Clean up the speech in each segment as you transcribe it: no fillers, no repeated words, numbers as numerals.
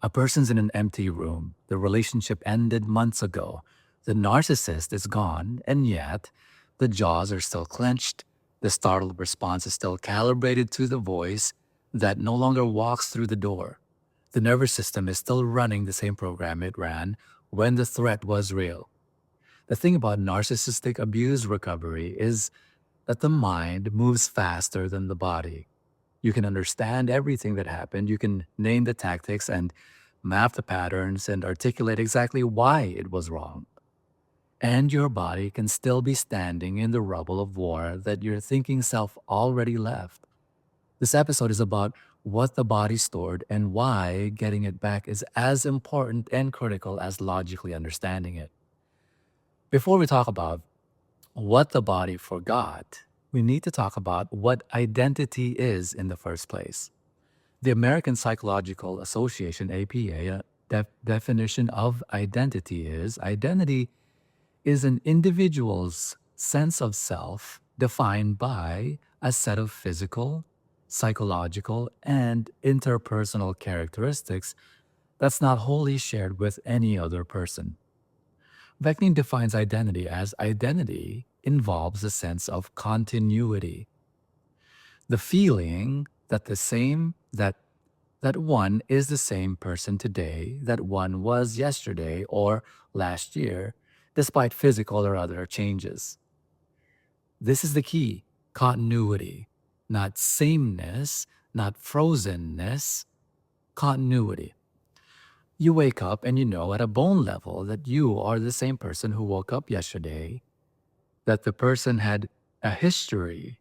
A person's in an empty room. The relationship ended months ago. The narcissist is gone, and yet the jaws are still clenched. The startled response is still calibrated to the voice that no longer walks through the door. The nervous system is still running the same program it ran when the threat was real. The thing about narcissistic abuse recovery is that the mind moves faster than the body. You can understand everything that happened. You can name the tactics and map the patterns and articulate exactly why it was wrong. And your body can still be standing in the rubble of war that your thinking self already left. This episode is about what the body stored and why getting it back is as important and critical as logically understanding it. Before we talk about what the body forgot, we need to talk about what identity is in the first place. The American Psychological Association, APA, definition of identity is an individual's sense of self defined by a set of physical, psychological, and interpersonal characteristics that's not wholly shared with any other person. Vecnin defines identity as identity involves a sense of continuity. The feeling that that one is the same person today that one was yesterday or last year, despite physical or other changes. This is the key: continuity, not sameness, not frozenness, continuity. You wake up and you know at a bone level that you are the same person who woke up yesterday, that the person had a history,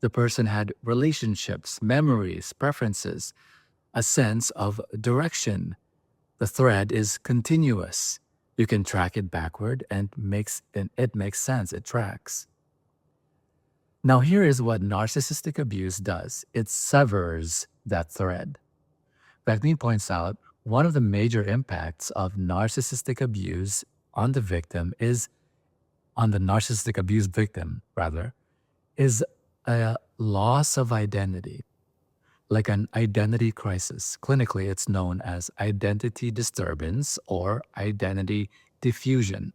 the person had relationships, memories, preferences, a sense of direction. The thread is continuous. You can track it backward and it makes sense. It tracks. Now here is what narcissistic abuse does. It severs that thread. Vecnin points out one of the major impacts of narcissistic abuse on the narcissistic abuse victim, is a loss of identity, like an identity crisis. Clinically, it's known as identity disturbance or identity diffusion.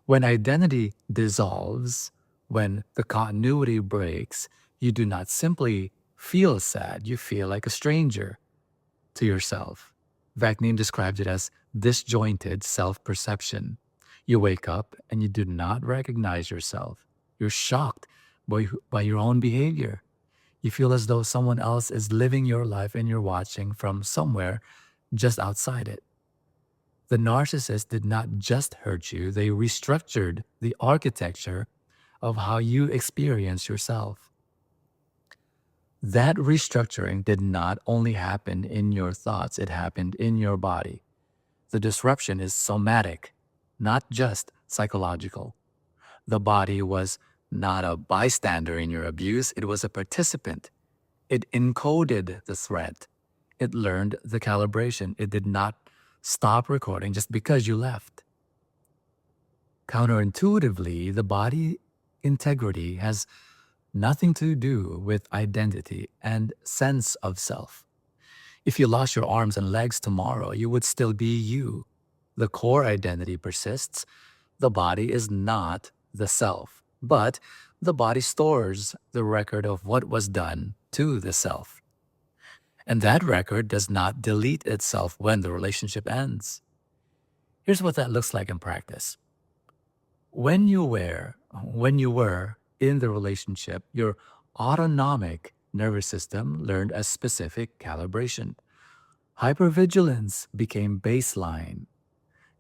When identity dissolves, when the continuity breaks, you do not simply feel sad, you feel like a stranger to yourself. Vecnin described it as disjointed self-perception. You wake up and you do not recognize yourself. You're shocked by your own behavior. You feel as though someone else is living your life and you're watching from somewhere just outside it. The narcissist did not just hurt you, they restructured the architecture of how you experience yourself. That restructuring did not only happen in your thoughts, it happened in your body. The disruption is somatic, not just psychological. The body was not a bystander in your abuse, it was a participant. It encoded the threat. It learned the calibration. It did not stop recording just because you left. Counterintuitively, the body integrity has nothing to do with identity and sense of self. If you lost your arms and legs tomorrow, you would still be you. The core identity persists. The body is not the self, but the body stores the record of what was done to the self. And that record does not delete itself when the relationship ends. Here's what that looks like in practice. When you were in the relationship, your autonomic nervous system learned a specific calibration. Hypervigilance became baseline.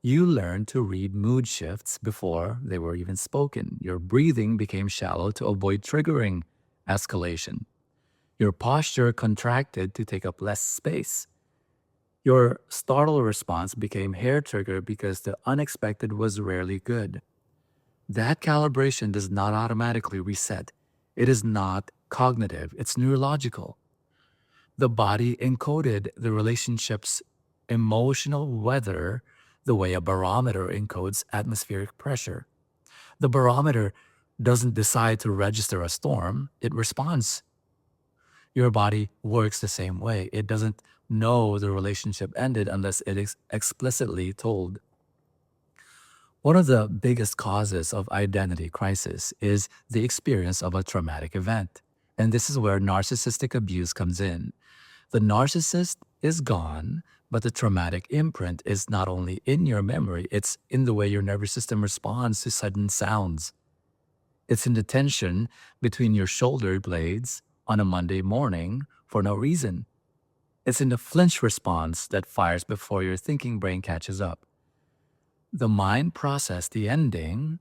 You learned to read mood shifts before they were even spoken. Your breathing became shallow to avoid triggering escalation. Your posture contracted to take up less space. Your startle response became hair trigger because the unexpected was rarely good. That calibration does not automatically reset. It is not cognitive, it's neurological. The body encoded the relationship's emotional weather the way a barometer encodes atmospheric pressure. The barometer doesn't decide to register a storm, it responds. Your body works the same way. It doesn't know the relationship ended unless it is explicitly told. One of the biggest causes of identity crisis is the experience of a traumatic event. And this is where narcissistic abuse comes in. The narcissist is gone, but the traumatic imprint is not only in your memory, it's in the way your nervous system responds to sudden sounds. It's in the tension between your shoulder blades on a Monday morning for no reason. It's in the flinch response that fires before your thinking brain catches up. The mind processed the ending,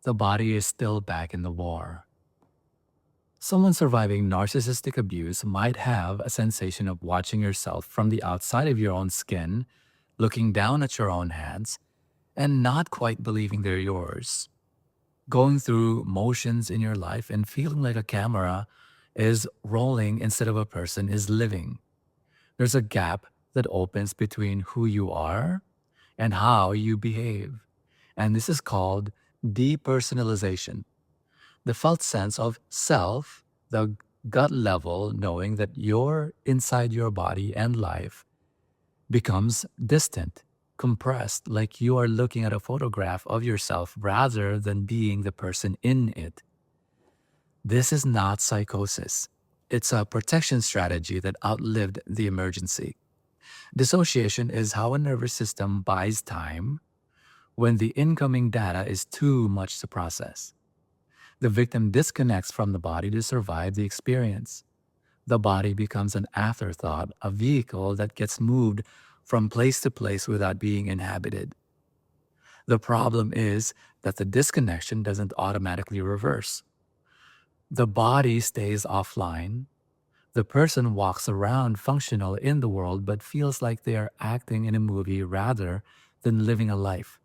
the body is still back in the war. Someone surviving narcissistic abuse might have a sensation of watching yourself from the outside of your own skin, looking down at your own hands, and not quite believing they're yours. Going through motions in your life and feeling like a camera is rolling instead of a person is living. There's a gap that opens between who you are and how you behave. And this is called depersonalization. The felt sense of self, the gut level knowing that you're inside your body and life, becomes distant, compressed, like you are looking at a photograph of yourself rather than being the person in it. This is not psychosis. It's a protection strategy that outlived the emergency. Dissociation is how a nervous system buys time when the incoming data is too much to process. The victim disconnects from the body to survive the experience. The body becomes an afterthought, a vehicle that gets moved from place to place without being inhabited. The problem is that the disconnection doesn't automatically reverse. The body stays offline. The person walks around functional in the world but feels like they are acting in a movie rather than living a life.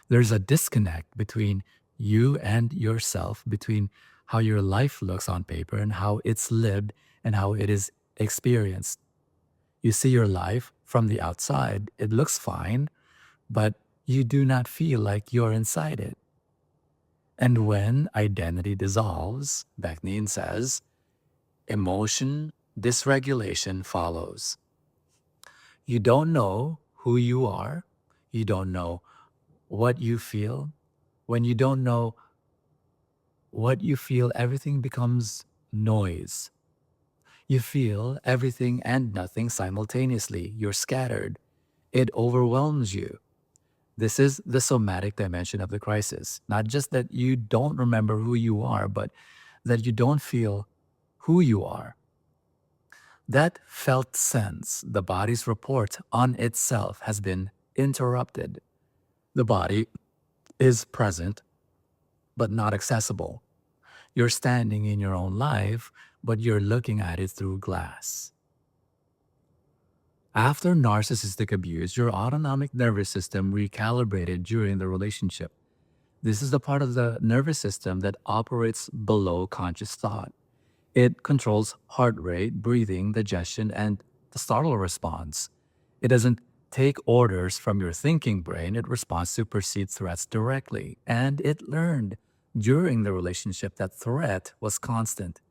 There's a disconnect between you and yourself, between how your life looks on paper and how it's lived and how it is experienced. You see your life from the outside, it looks fine, but you do not feel like you're inside it. And when identity dissolves, Bakhnin says, emotion dysregulation follows. You don't know who you are. You don't know what you feel. When you don't know what you feel, everything becomes noise. You feel everything and nothing simultaneously. You're scattered. It overwhelms you. This is the somatic dimension of the crisis. Not just that you don't remember who you are, but that you don't feel who you are. That felt sense, the body's report on itself, has been interrupted. The body is present, but not accessible. You're standing in your own life, but you're looking at it through glass. After narcissistic abuse, your autonomic nervous system recalibrated during the relationship. This is the part of the nervous system that operates below conscious thought. It controls heart rate, breathing, digestion, and the startle response. It doesn't take orders from your thinking brain, it responds to perceived threats directly. And it learned during the relationship that threat was constant.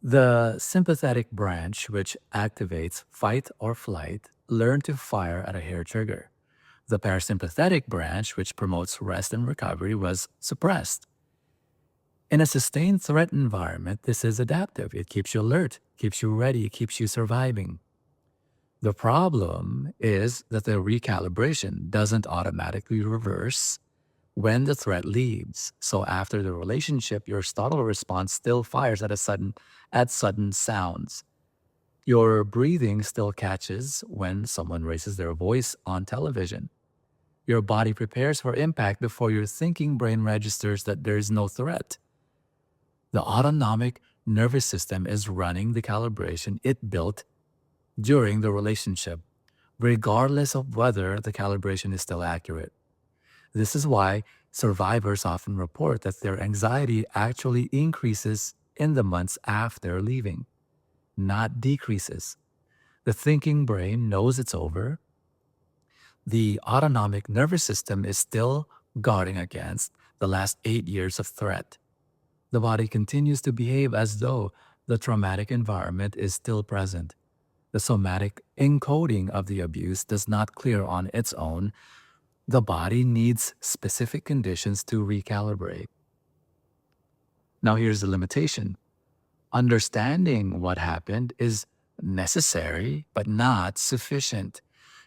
The sympathetic branch, which activates fight or flight, learned to fire at a hair trigger. The parasympathetic branch, which promotes rest and recovery, was suppressed. In a sustained threat environment, this is adaptive. It keeps you alert, keeps you ready, keeps you surviving. The problem is that the recalibration doesn't automatically reverse when the threat leaves. So after the relationship, your startle response still fires at sudden sounds. Your breathing still catches when someone raises their voice on television. Your body prepares for impact before your thinking brain registers that there is no threat. The autonomic nervous system is running the calibration it built during the relationship, regardless of whether the calibration is still accurate. This is why survivors often report that their anxiety actually increases in the months after leaving, not decreases. The thinking brain knows it's over. The autonomic nervous system is still guarding against the last 8 years of threat. The body continues to behave as though the traumatic environment is still present. The somatic encoding of the abuse does not clear on its own. The body needs specific conditions to recalibrate. Now, here's the limitation. Understanding what happened is necessary, but not sufficient.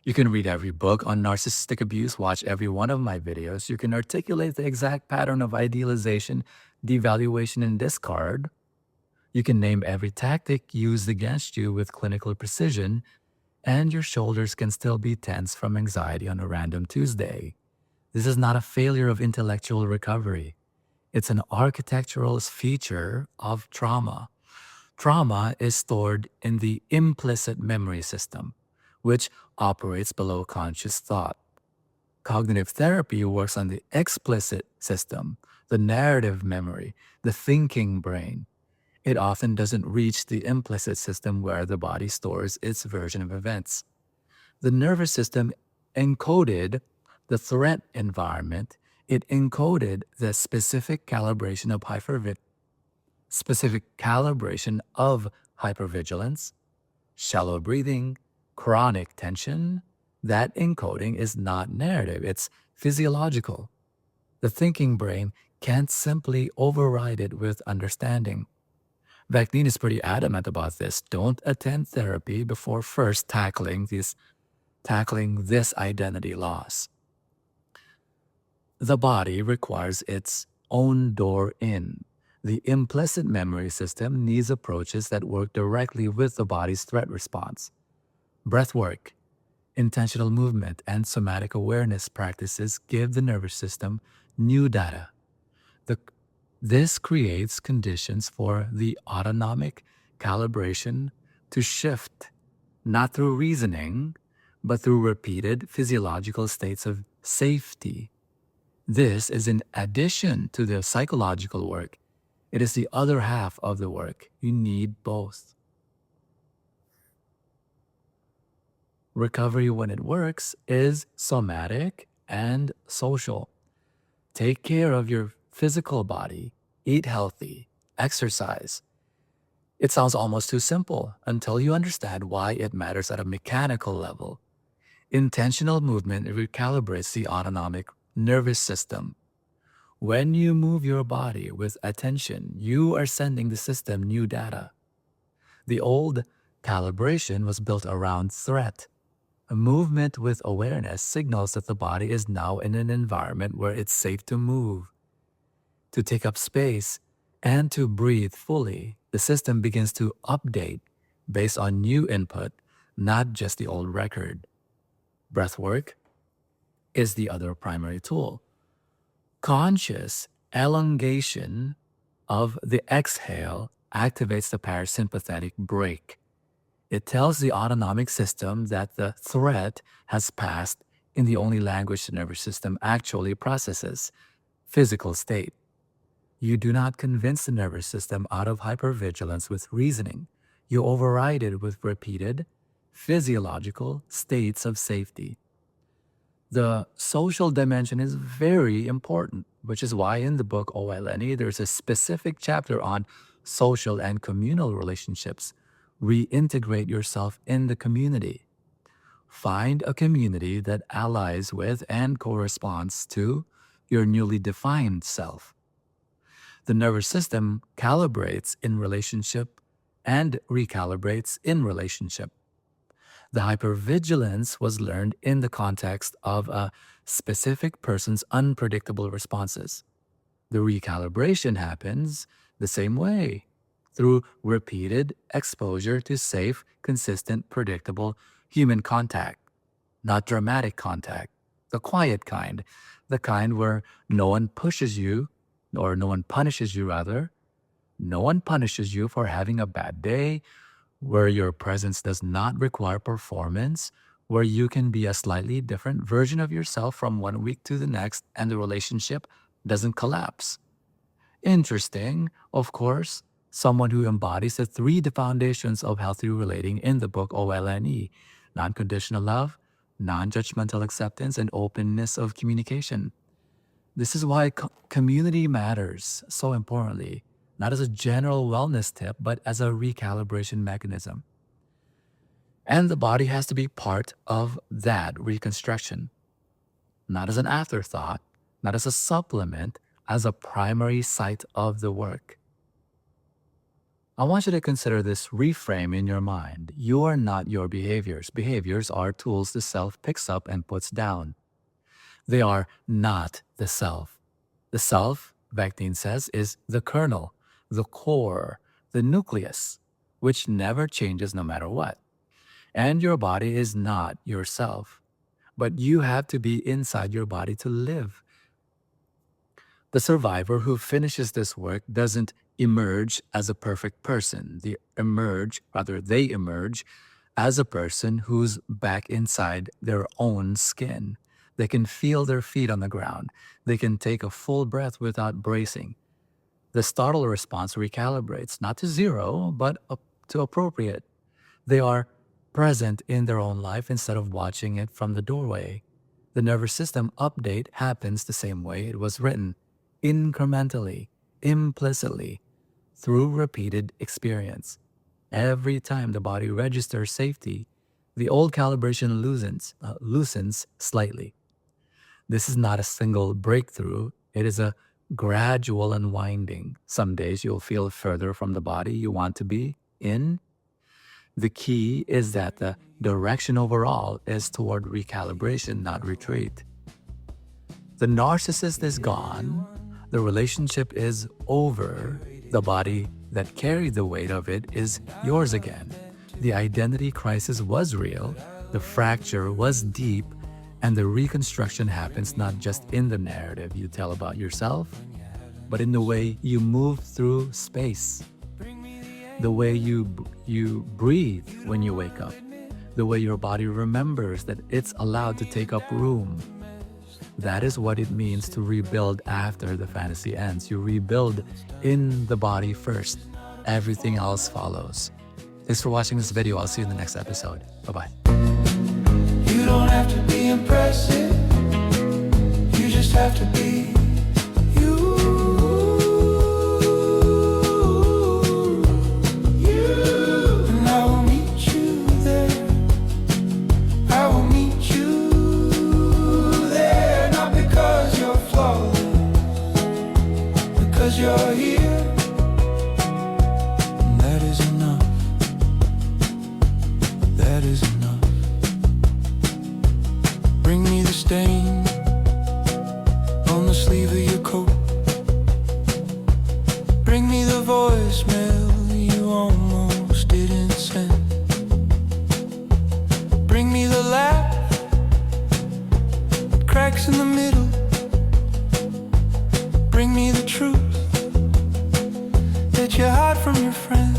You can read every book on narcissistic abuse, watch every one of my videos. You can articulate the exact pattern of idealization, devaluation, and discard. You can name every tactic used against you with clinical precision, and your shoulders can still be tense from anxiety on a random Tuesday. This is not a failure of intellectual recovery. It's an architectural feature of trauma. Trauma is stored in the implicit memory system, which operates below conscious thought. Cognitive therapy works on the explicit system, the narrative memory, the thinking brain. It often doesn't reach the implicit system where the body stores its version of events. The nervous system encoded the threat environment. It encoded the specific calibration of hypervigilance, shallow breathing, chronic tension. That encoding is not narrative, it's physiological. The thinking brain can't simply override it with understanding. Vaclin is pretty adamant about this. Don't attend therapy before first tackling this identity loss. The body requires its own door in. The implicit memory system needs approaches that work directly with the body's threat response. Breath work, intentional movement, and somatic awareness practices give the nervous system new data. This creates conditions for the autonomic calibration to shift, not through reasoning, but through repeated physiological states of safety. This is in addition to the psychological work. It is the other half of the work. You need both. Recovery, when it works, is somatic and social. Take care of your physical body, eat healthy, exercise. It sounds almost too simple until you understand why it matters at a mechanical level. Intentional movement recalibrates the autonomic nervous system. When you move your body with attention, you are sending the system new data. The old calibration was built around threat. A movement with awareness signals that the body is now in an environment where it's safe to move, to take up space, and to breathe fully. The system begins to update based on new input, not just the old record. Breathwork is the other primary tool. Conscious elongation of the exhale activates the parasympathetic brake. It tells the autonomic system that the threat has passed in the only language the nervous system actually processes, physical state. You do not convince the nervous system out of hypervigilance with reasoning. You override it with repeated physiological states of safety. The social dimension is very important, which is why in the book OLNE, there's a specific chapter on social and communal relationships. Reintegrate yourself in the community. Find a community that allies with and corresponds to your newly defined self. The nervous system calibrates in relationship and recalibrates in relationship. The hypervigilance was learned in the context of a specific person's unpredictable responses. The recalibration happens the same way, through repeated exposure to safe, consistent, predictable human contact, not dramatic contact, the quiet kind, the kind where no one pushes you, or no one punishes you rather. No one punishes you for having a bad day, where your presence does not require performance, where you can be a slightly different version of yourself from one week to the next and the relationship doesn't collapse. Interesting, of course, someone who embodies the three foundations of healthy relating in the book OLNE: non-conditional love, non-judgmental acceptance, and openness of communication. This is why community matters so importantly, not as a general wellness tip, but as a recalibration mechanism. And the body has to be part of that reconstruction, not as an afterthought, not as a supplement, as a primary site of the work. I want you to consider this reframe in your mind. You are not your behaviors. Behaviors are tools the self picks up and puts down. They are not the self. The self, Bakhtin says, is the kernel, the core, the nucleus, which never changes no matter what. And your body is not yourself, but you have to be inside your body to live. The survivor who finishes this work doesn't emerge as a perfect person. They emerge as a person who's back inside their own skin. They can feel their feet on the ground. They can take a full breath without bracing. The startle response recalibrates, not to zero, but up to appropriate. They are present in their own life instead of watching it from the doorway. The nervous system update happens the same way it was written, incrementally, implicitly, through repeated experience. Every time the body registers safety, the old calibration loosens slightly. This is not a single breakthrough. It is a gradual unwinding. Some days you'll feel further from the body you want to be in. The key is that the direction overall is toward recalibration, not retreat. The narcissist is gone. The relationship is over. The body that carried the weight of it is yours again. The identity crisis was real. The fracture was deep. And the reconstruction happens not just in the narrative you tell about yourself, but in the way you move through space, the way you breathe when you wake up, the way your body remembers that it's allowed to take up room. That is what it means to rebuild after the fantasy ends. You rebuild in the body first. Everything else follows. Thanks for watching this video. I'll see you in the next episode. Bye-bye. You don't have to be impressive. You just have to be you. And I will meet you there. I will meet you there. Not because you're flawless, because you're here. And that is enough. That is enough. Bring me the stain on the sleeve of your coat. Bring me the voicemail you almost didn't send. Bring me the laugh, cracks in the middle. Bring me the truth that you hide from your friends.